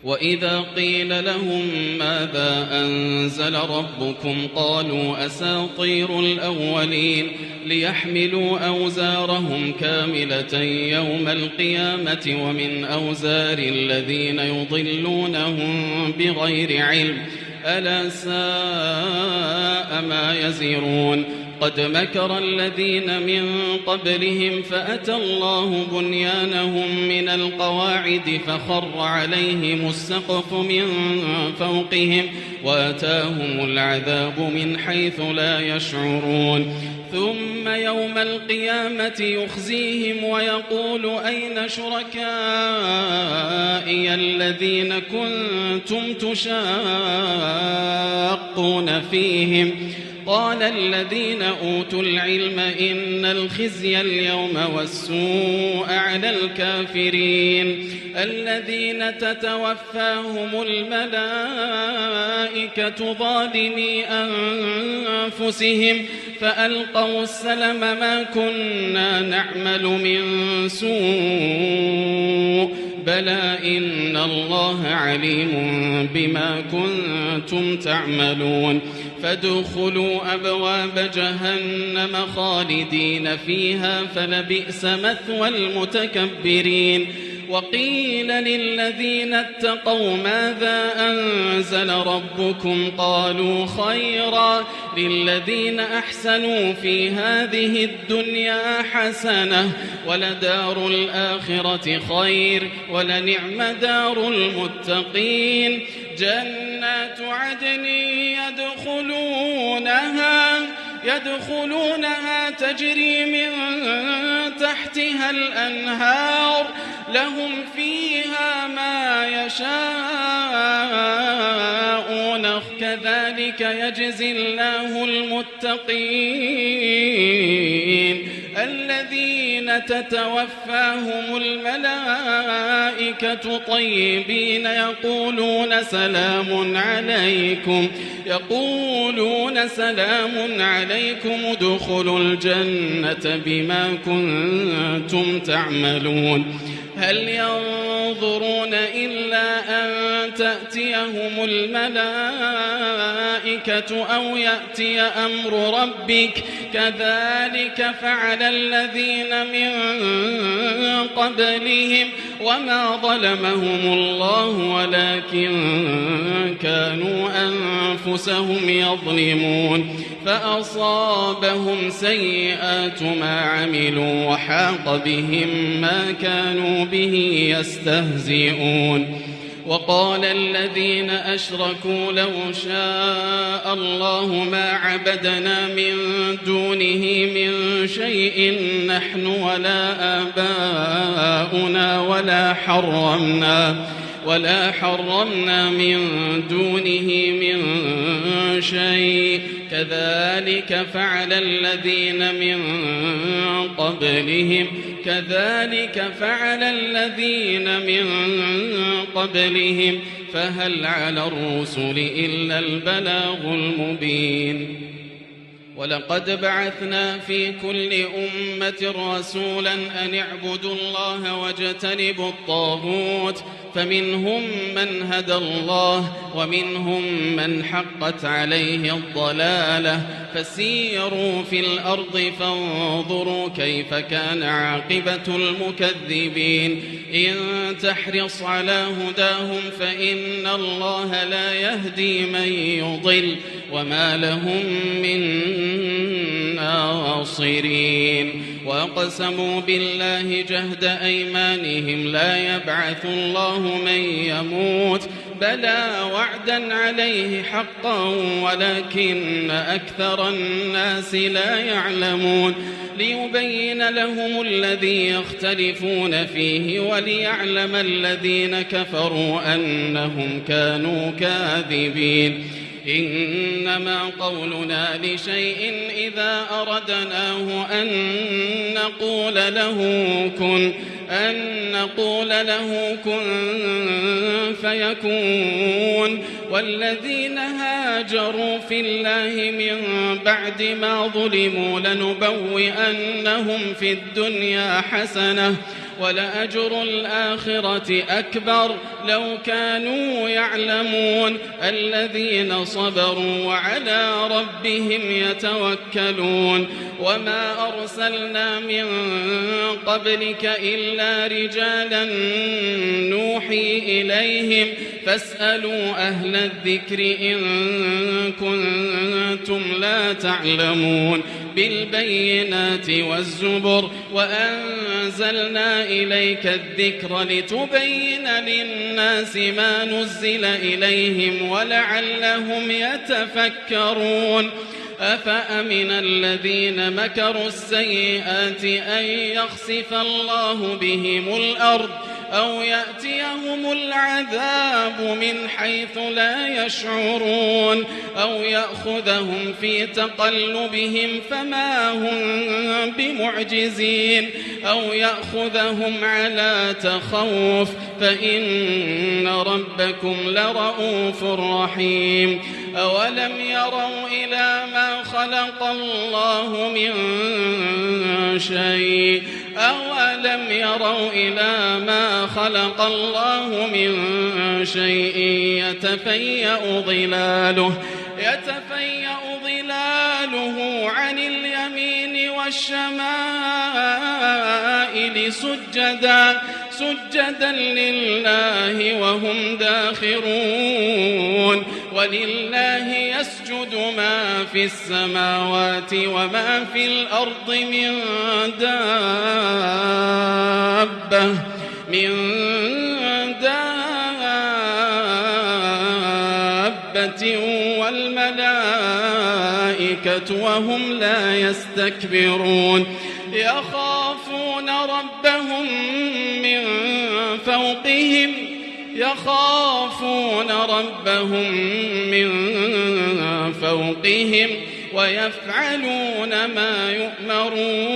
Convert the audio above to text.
وإذا قيل لهم ماذا أنزل ربكم قالوا أساطير الأولين ليحملوا أوزارهم كاملة يوم القيامة ومن أوزار الذين يضلونهم بغير علم ألا ساء ما يزرون قد مكر الذين من قبلهم فأتى الله بنيانهم من القواعد فخر عليهم السقف من فوقهم وآتاهم العذاب من حيث لا يشعرون ثم يوم القيامة يخزيهم ويقول أين شركائي الذين كنتم تشاقون فيهم قال الذين أوتوا العلم إن الخزي اليوم والسوء على الكافرين الذين تتوفاهم الملائكة ظالمي أنفسهم فألقوا السلم ما كنا نعمل من سوء بلى إن الله عليم بما كنتم تعملون فادخلوا أبواب جهنم خالدين فيها فلبئس مثوى المتكبرين وقيل للذين اتقوا ماذا أنزل ربكم قالوا خيرا للذين أحسنوا في هذه الدنيا حسنة ولدار الآخرة خير ولنعم دار المتقين جنات عدن يدخلونها تجري من تحتها الأنهار لهم فيها ما يشاءون كذلك يجزي الله المتقين الذين تتوفاهم الملائكة طيبين يقولون سلام عليكم ادخلوا الجنة بما كنتم تعملون هل ينظرون إلا أن تأتيهم الملائكة أو يأتي أمر ربك كذلك فعل الذين من قبلهم وما ظلمهم الله ولكن كانوا أنفسهم يظلمون فأصابهم سيئات ما عملوا وحاق بهم ما كانوا به يستهزئون وقال الذين أشركوا لو شاء الله ما عبدنا من دونه من شيء نحن ولا آباؤنا ولا حرمنا من دونه من شيء كذلك فعل الذين من قبلهم فهل على الرسل إلا البلاغ المبين ولقد بعثنا في كل أمة رسولا أن اعبدوا الله واجتنبوا الطاغوت فمنهم من هدى الله ومنهم من حقت عليه الضلالة فسيروا في الأرض فانظروا كيف كان عاقبة المكذبين إن تحرص على هداهم فإن الله لا يهدي من يضل وما لهم من ناصرين وأقسموا بالله جهد أيمانهم لا يبعث الله من يموت بلى وعدا عليه حقا ولكن أكثر الناس لا يعلمون ليبين لهم الذي يختلفون فيه وليعلم الذين كفروا أنهم كانوا كاذبين إنما قولنا لشيء إذا أردناه أن نقول له كن فيكون والذين هاجروا في الله من بعد ما ظلموا لنبوئنهم في الدنيا حسنة ولأجر الآخرة أكبر لو كانوا يعلمون الذين صبروا وعلى ربهم يتوكلون وما أرسلنا من قبلك إلا رجالا نوحي إليهم فاسألوا أهل الذكر إن كنتم لا تعلمون بالبينات والزبر وأنزلنا إليك الذكر لتبين للناس ما نزل إليهم ولعلهم يتفكرون أفأمن الذين مكروا السيئات أن يخسف الله بهم الأرض أو يأتيهم العذاب من حيث لا يشعرون أو يأخذهم في تقلبهم فما هم بمعجزين أو يأخذهم على تخوف فإن ربكم لرؤوف رحيم أولم يروا إلى ما خلق الله من شيء أولم يروا إلى ما خلق الله من شيء يتفيأ ظلاله عن اليمين والشمائل سجدا لله وهم داخرون ولله يسجد ما في السماوات وما في الأرض من دابة والملائكة وهم لا يستكبرون يخافون ربهم من فوقهم ويفعلون ما يؤمرون